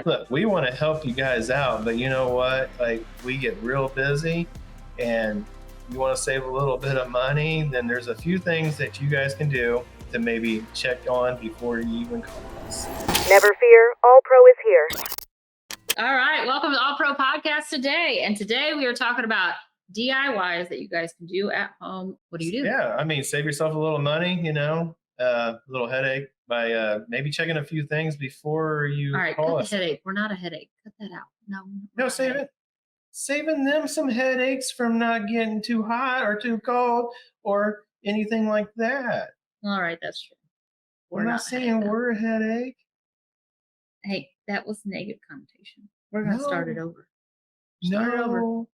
Look, we want to help you guys out, but you know what? Like, we get real busy and you want to save a little bit of money, then there's a few things that you guys can do to maybe check on before you even call us. Never fear, All Pro is here. All right, welcome to All Pro Podcast today. And today we are talking about DIYs that you guys can do at home. What do you do? Yeah, I mean, save yourself a little money, a little headache by maybe checking a few things before you All right, call cut us. the headache. We're not a headache. Cut that out. No, save it. Saving them some headaches from not getting too hot or too cold or anything like that. All right, that's true. We're not saying we're a headache. Hey, that was negative connotation. We're going to start it over. Start it over.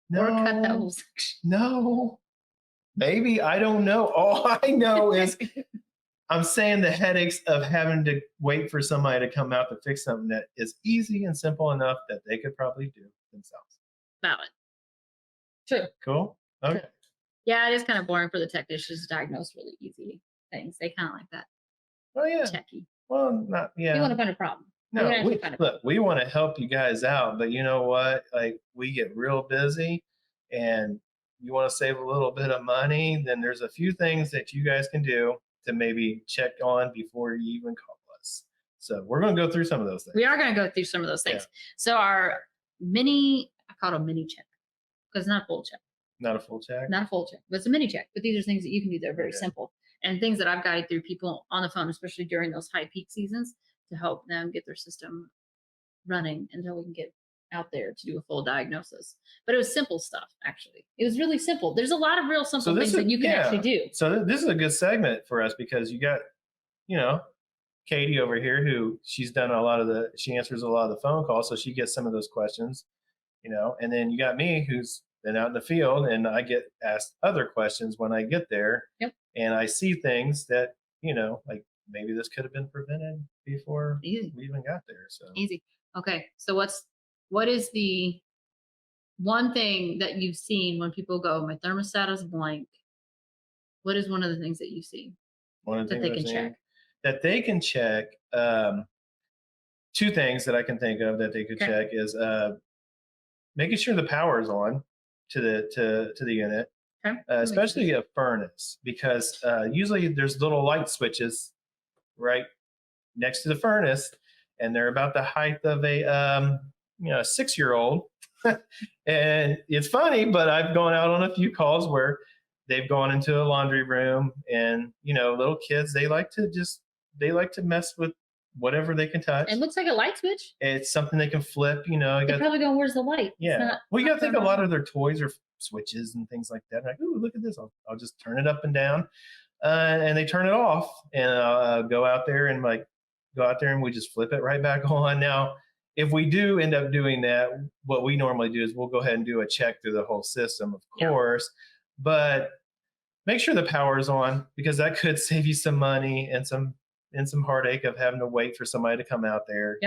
No. Or cut that whole section. No. Maybe. I don't know. All I know is I'm saying the headaches of having to wait for somebody to come out to fix something that is easy and simple enough that they could probably do themselves. Valid. True. Cool. Okay. True. Yeah, it is kind of boring for the technicians to diagnose really easy things. They kind of like that. Oh, yeah. Techie. Well, not, yeah. You want to find a problem. No, we want to help you guys out, but you know what? Like, we get real busy and you want to save a little bit of money, then there's a few things that you guys can do to maybe check on before you even call us. So we're going to go through some of those things. We are going to go through some of those things. Yeah. So our I call it a mini check because it's not a full check. Not a full check? Not a full check, but it's a mini check. But these are things that you can do that are very simple and things that I've guided through people on the phone, especially during those high peak seasons, to help them get their system running until we can get out there to do a full diagnosis. But it was simple stuff, actually. It was really simple. There's a lot of real simple things that you can actually do. So this is a good segment for us because you got, Katie over here who she's done she answers a lot of the phone calls. So she gets some of those questions, and then you got me who's been out in the field and I get asked other questions when I get there. Yep. And I see things that, like maybe this could have been prevented before we even got there. So easy. Okay. So what is the one thing that you've seen when people go, my thermostat is blank? What is one of the things that you see that they can check? That they can check. Two things that I can think of that they could check is making sure the power is on to the unit, especially a furnace, because usually there's little light switches right next to the furnace, and they're about the height of a 6-year-old. And it's funny, but I've gone out on a few calls where they've gone into a laundry room, and little kids, they like to mess with whatever they can touch. It looks like a light switch. It's something they can flip. They're probably going, where's the light? Yeah. Well, you got to think a lot of their toys are switches and things like that. Like, ooh, look at this. I'll just turn it up and down. And they turn it off, and I'll go out there and we just flip it right back on. Now, if we do end up doing that, what we normally do is we'll go ahead and do a check through the whole system, of course, but make sure the power is on, because that could save you some money and some heartache of having to wait for somebody to come out there,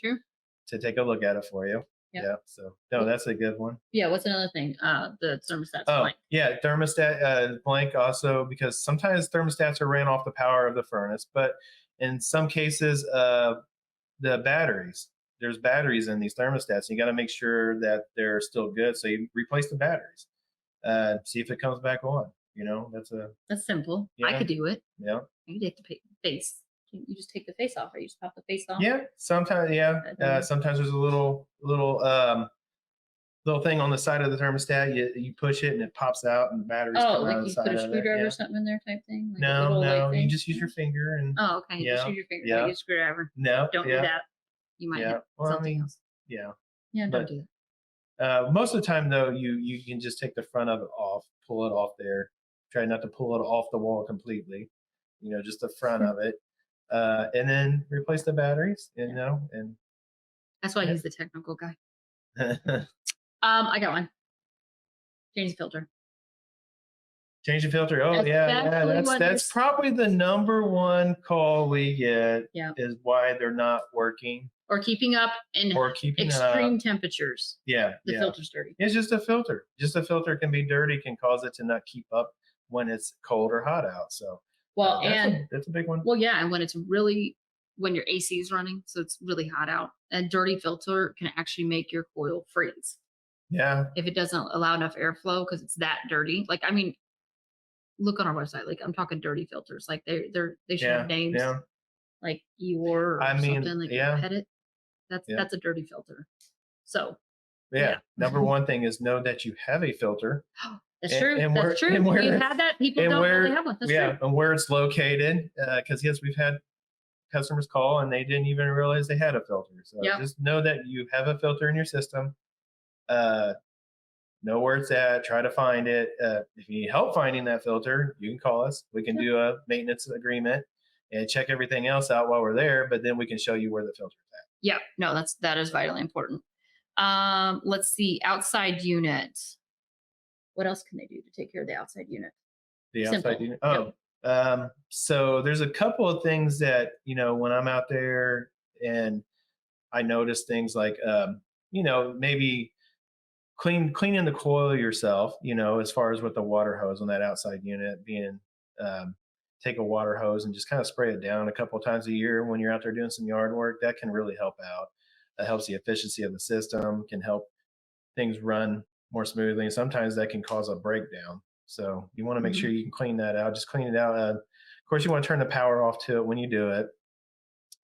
True. to take a look at it for you. Yep. Yeah. So no, that's a good one. Yeah. What's another thing? The thermostat's blank. Yeah, thermostat blank also, because sometimes thermostats are ran off the power of the furnace, but in some cases, the batteries. There's batteries in these thermostats. And you got to make sure that they're still good. So you replace the batteries. See if it comes back on. That's simple. I could do it. Yeah. You take the face. You just take the face off, or you just pop the face off. Yeah. Sometimes, sometimes there's a little thing on the side of the thermostat. You push it and it pops out, and the batteries come out of the side. You put a screwdriver or something in there type thing? No. You just use your finger and. Oh, okay. You just use your finger. Don't use a screwdriver. No. Don't do that. You might hit something else. Yeah. Yeah, don't do that. Most of the time, though, you can just take the front of it off, pull it off there. Try not to pull it off the wall completely. Just the front of it, and then replace the batteries. And that's why he's the technical guy. I got one. Change the filter. Change the filter. Oh, that's probably the number one call we get. Yeah. Is why they're not working. Or keeping up in extreme temperatures. Yeah. The filter's dirty. It's just a filter. Just a filter can be dirty, can cause it to not keep up when it's cold or hot out. So Well, that's a big one. Well, yeah, and when it's really when your AC is running, so it's really hot out. A dirty filter can actually make your coil freeze Yeah. if it doesn't allow enough airflow because it's that dirty. Like, I mean, look on our website. Like, I'm talking dirty filters. Like, they should have names Yeah. like Eeyore or I mean, something like yeah. Pet It. Yeah. That's a dirty filter. So Yeah. Number one thing is know that you have a filter. that's And- true. and That's where- true. and where- We've had that. People and don't where- really have one. That's true. And where it's located. Because yes, we've had customers call and they didn't even realize they had a filter. So Yep. just know that you have a filter in your system. Know where it's at. Try to find it. If you need help finding that filter, you can call us. We can do a maintenance agreement and check everything else out while we're there. But then we can show you where the filter is at. Yeah, no, that is vitally important. Let's see, outside unit. What else can they do to take care of the outside unit? The Simple. outside unit. Yep. Oh, so there's a couple of things that when I'm out there and I notice things like maybe cleaning the coil yourself. As far as with the water hose on that outside unit, being take a water hose and just kind of spray it down a couple of times a year when you're out there doing some yard work. That can really help out. That helps the efficiency of the system. Can help things run more smoothly, and sometimes that can cause a breakdown. So you want to make sure you can clean that out. Just clean it out. Of course, you want to turn the power off to it when you do it.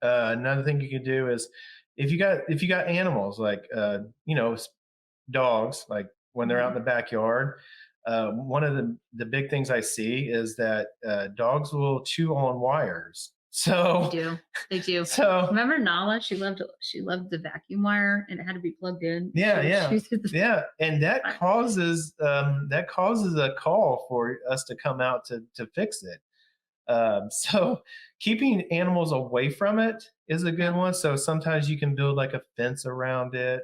Another thing you can do is if you got animals like dogs, like when they're out in the backyard. One of the big things I see is that dogs will chew on wires. So They do. So remember Nala? She loved the vacuum wire, and it had to be plugged in. Yeah, and that causes a call for us to come out to fix it. So keeping animals away from it is a good one. So sometimes you can build like a fence around it,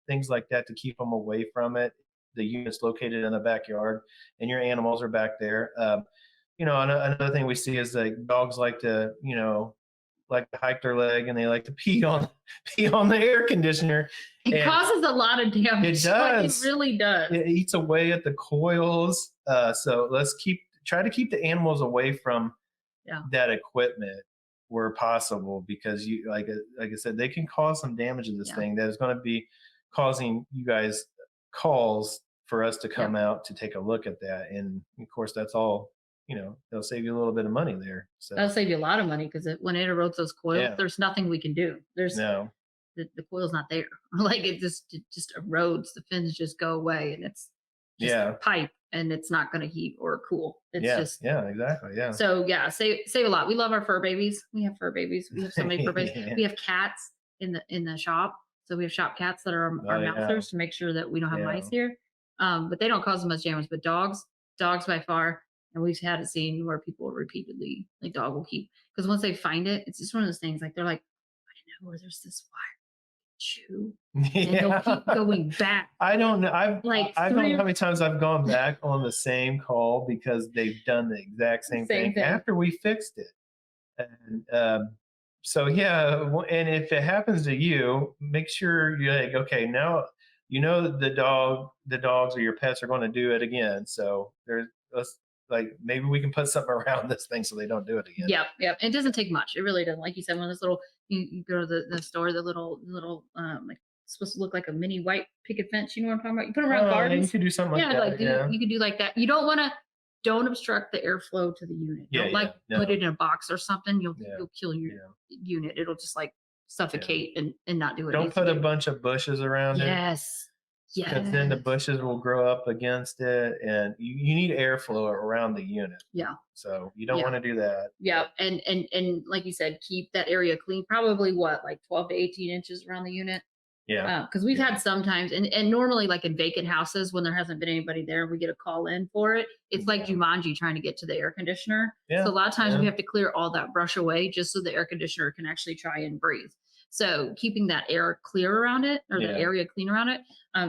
things like that to keep them away from it. The unit's located in the backyard, and your animals are back there. Another thing we see is like dogs like to hike their leg, and they like to pee on the air conditioner. It causes a lot of damage. It does. It really does. It eats away at the coils. So let's try to keep the animals away from that equipment where possible, because you like I said, they can cause some damage to this thing that is going to be causing you guys calls for us to come out to take a look at that. And of course, that's all. They'll save you a little bit of money there. So that'll save you a lot of money, because when it erodes those coils, there's nothing we can do. The coil's not there. Like it just erodes. The fins just go away, and it's just a pipe, and it's not going to heat or cool. It's just exactly. Yeah. So save a lot. We love our fur babies. We have fur babies. We have so many fur babies. We have cats in the shop. So we have shop cats that are our mousers to make sure that we don't have mice here. But they don't cause as much damage. But dogs by far. And we've had a scene where people repeatedly, like dog will keep, because once they find it, it's just one of those things. Like they're like, I know where there's this wire, chew, and they'll keep going back. I don't know. I don't know how many times I've gone back on the same call because they've done the exact same thing after we fixed it. And so and if it happens to you, make sure you're like, okay, now the dogs or your pets are going to do it again. So like maybe we can put something around this thing so they don't do it again. Yep. It doesn't take much. It really doesn't. Like you said, one of those little, you go to the store, the little like supposed to look like a mini white picket fence. You know what I'm talking about? You put them around gardens. You could do something like that. You could do like that. You don't obstruct the airflow to the unit. Put it in a box or something. You'll kill your unit. It'll just like suffocate and not do it. Don't put a bunch of bushes around it. Yes. Because then the bushes will grow up against it, and you need airflow around the unit. Yeah. So you don't want to do that. Yeah, and like you said, keep that area clean. Probably like 12 to 18 inches around the unit. Yeah. Because we've had sometimes, and normally like in vacant houses when there hasn't been anybody there, we get a call in for it. It's like Jumanji trying to get to the air conditioner. Yeah. So a lot of times we have to clear all that brush away just so the air conditioner can actually try and breathe. So keeping that air clear around it, or the area clean around it,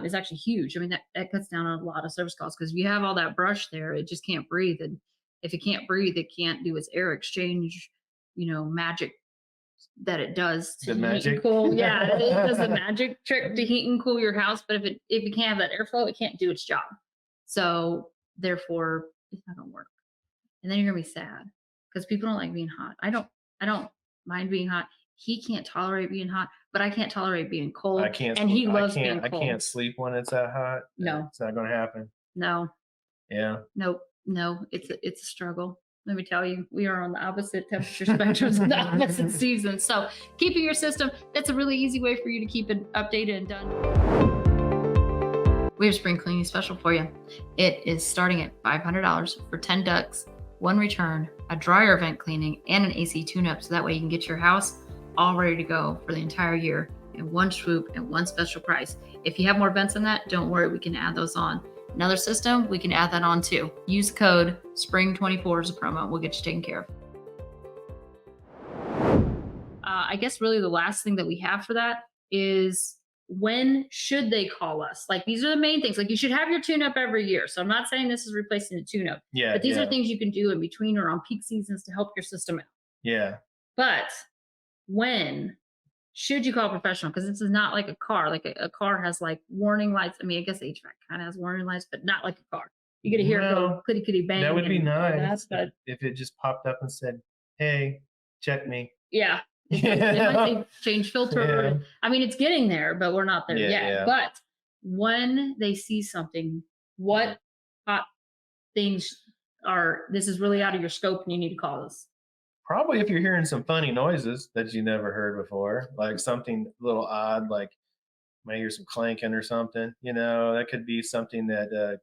is actually huge. I mean, that cuts down on a lot of service calls, because if you have all that brush there, it just can't breathe. And if it can't breathe, it can't do its air exchange, magic that it does to heat and cool. Yeah, it does the magic trick to heat and cool your house. But if it can't have that airflow, it can't do its job. So therefore, it's not gonna work. And then you're gonna be sad because people don't like being hot. I don't mind being hot. He can't tolerate being hot, but I can't tolerate being cold. I can't. And he I loves can't. being cold. I can't sleep when it's that hot. No. It's not going to happen. No. Yeah. Nope. No. It's a struggle. Let me tell you, we are on the opposite temperature spectrums and the opposite seasons. So keeping your system, that's a really easy way for you to keep it updated and done. We have spring cleaning special for you. It is starting at $500 for 10 ducts, 1 return, a dryer vent cleaning, and an AC tune-up. So that way you can get your house all ready to go for the entire year in one swoop and one special price. If you have more vents than that, don't worry, we can add those on. Another system, we can add that on too. Use code SPRING24 as a promo. We'll get you taken care of. I guess really the last thing that we have for that is, when should they call us? Like, these are the main things. Like, you should have your tune-up every year. So I'm not saying this is replacing the tune-up. Yeah. But these are things you can do in between or on peak seasons to help your system out. Yeah. But when should you call a professional? Because this is not like a car. Like a car has like warning lights. I mean, I guess HVAC kind of has warning lights, but not like a car. You get to hear it go clitty clitty bang. That would be nice. But if it just popped up and said, "Hey, check me." Yeah. They might say change filter. Yeah. I mean, it's getting there, but we're not there yet. Yeah. But when they see something, what hot things are, this is really out of your scope and you need to call us? Probably if you're hearing some funny noises that you never heard before, like something a little odd, like you might hear some clanking or something. That could be something that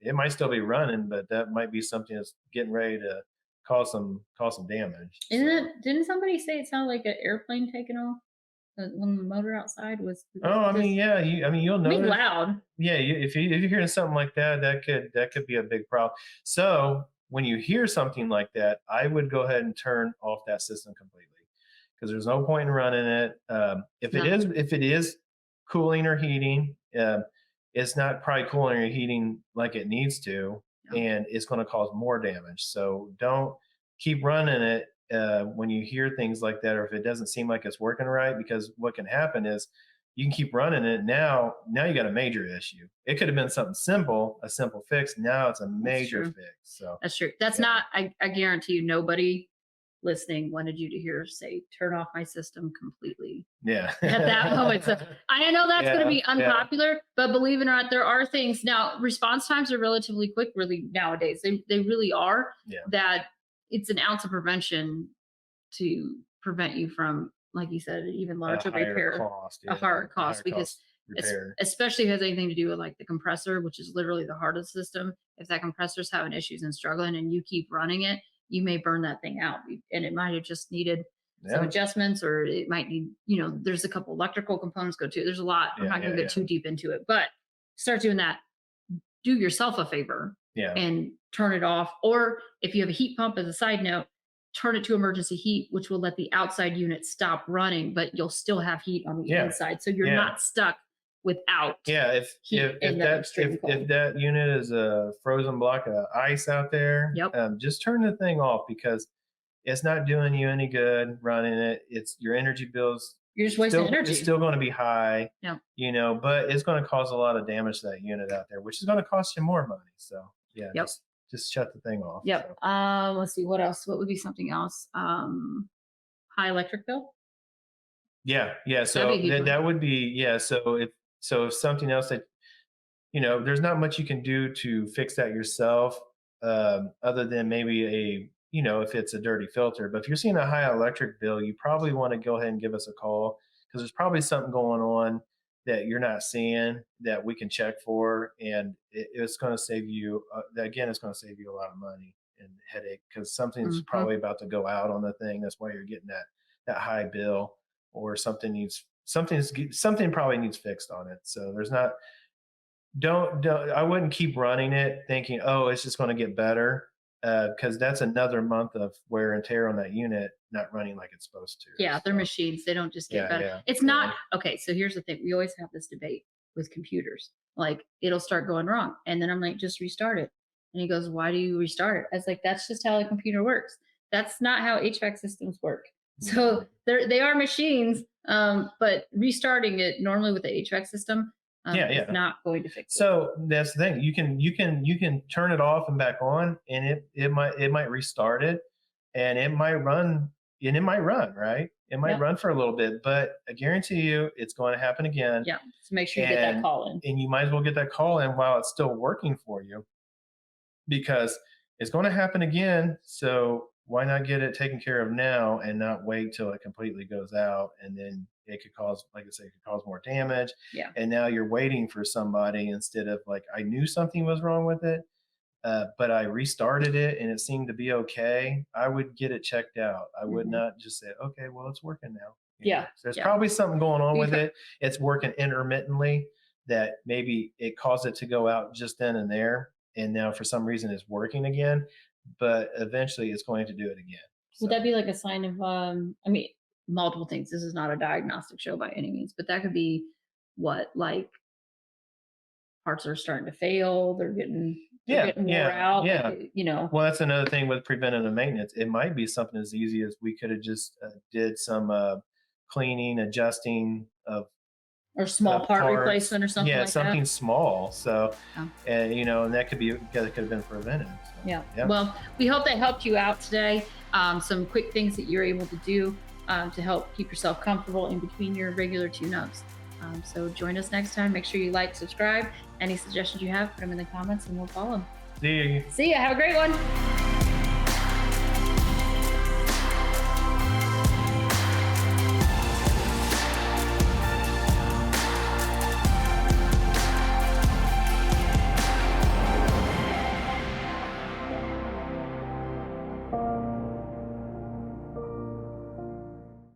it might still be running, but that might be something that's getting ready to cause some damage. Didn't somebody say it sounded like an airplane taking off when the motor outside was? You'll know. It's loud. Yeah, if you're hearing something like that, that could be a big problem. So when you hear something like that, I would go ahead and turn off that system completely, because there's no point in running it. If it is cooling or heating, it's not probably cooling or heating like it needs to, and it's going to cause more damage. So don't keep running it when you hear things like that, or if it doesn't seem like it's working right, because what can happen is you can keep running it. Now you got a major issue. It could have been something simple, a simple fix. Now it's a major fix. So that's true. That's not, I guarantee you, nobody listening wanted you to hear say, turn off my system completely. Yeah. At that moment. So I know that's going to be unpopular, but believe it or not, there are things. Now, response times are relatively quick, really, nowadays. They really are. Yeah. That it's an ounce of prevention to prevent you from, like you said, even larger repair, a higher cost, because especially if it has anything to do with like the compressor, which is literally the heart of the system. If that compressor's having issues and struggling and you keep running it, you may burn that thing out, and it might have just needed some adjustments, or it might need, there's a couple electrical components go to. There's a lot. I'm not going to get too deep into it, but start doing that. Do yourself a favor and turn it off. Or if you have a heat pump, as a side note, turn it to emergency heat, which will let the outside unit stop running, but you'll still have heat on the inside. So you're not stuck without. Yeah. If that unit is a frozen block of ice out there, just turn the thing off, because it's not doing you any good running it. It's your energy bills. You're just wasting energy. It's still going to be high, Yeah. But it's going to cause a lot of damage to that unit out there, which is going to cost you more money. So just shut the thing off. Yep. So. Let's see, what else? What would be something else? High electric bill. Yeah. So that would be, So if something else that, there's not much you can do to fix that yourself, other than maybe if it's a dirty filter. But if you're seeing a high electric bill, you probably want to go ahead and give us a call, because there's probably something going on that you're not seeing that we can check for. And it's going to save you, it's going to save you a lot of money and headache, because something's probably about to go out on the thing. That's why you're getting that high bill, or something probably needs fixed on it. So there's not, I wouldn't keep running it thinking, oh, it's just going to get better. Because that's another month of wear and tear on that unit not running like it's supposed to. Yeah, they're machines. They don't just get better. It's not, okay, so here's the thing. We always have this debate with computers. Like, it'll start going wrong. And then I'm like, just restart it. And he goes, why do you restart it? I was like, that's just how the computer works. That's not how HVAC systems work. So they are machines, but restarting it normally with the HVAC system, is not going to fix it. So that's the thing. You can turn it off and back on, and it might restart it, and it might run and it might run, right? It might Yeah. run for a little bit, but I guarantee you it's going to happen again. Yeah. So make sure you get that And- call in. And you might as well get that call in while it's still working for you, because it's going to happen again. So why not get it taken care of now and not wait till it completely goes out, and then it could cause, like I say, it could cause more damage. Yeah. And now you're waiting for somebody instead of, like, I knew something was wrong with it, but I restarted it and it seemed to be okay. I would get it checked out. I would Mhm. not just say, okay, well, it's working now. Yeah, So there's yeah. probably something going on with Okay. it. It's working intermittently, that maybe it caused it to go out just then and there. And now for some reason it's working again, but eventually it's going to do it again. Would that be like a sign of I mean, multiple things. This is not a diagnostic show by any means, but that could be what, like parts are starting to fail, they're getting wore out. Yeah. Like, you know. Well, that's another thing with preventative maintenance. It might be something as easy as we could have just did some cleaning, adjusting of Or small part parts. replacement or something Yeah, like something that. small. So, Yeah. and and that could have been prevented. So, Yeah. Well, we hope that helped you out today. Some quick things that you're able to do to help keep yourself comfortable in between your regular tune-ups. So join us next time. Make sure you like, subscribe. Any suggestions you have, put them in the comments and we'll follow them. See you. See ya. Have a great one.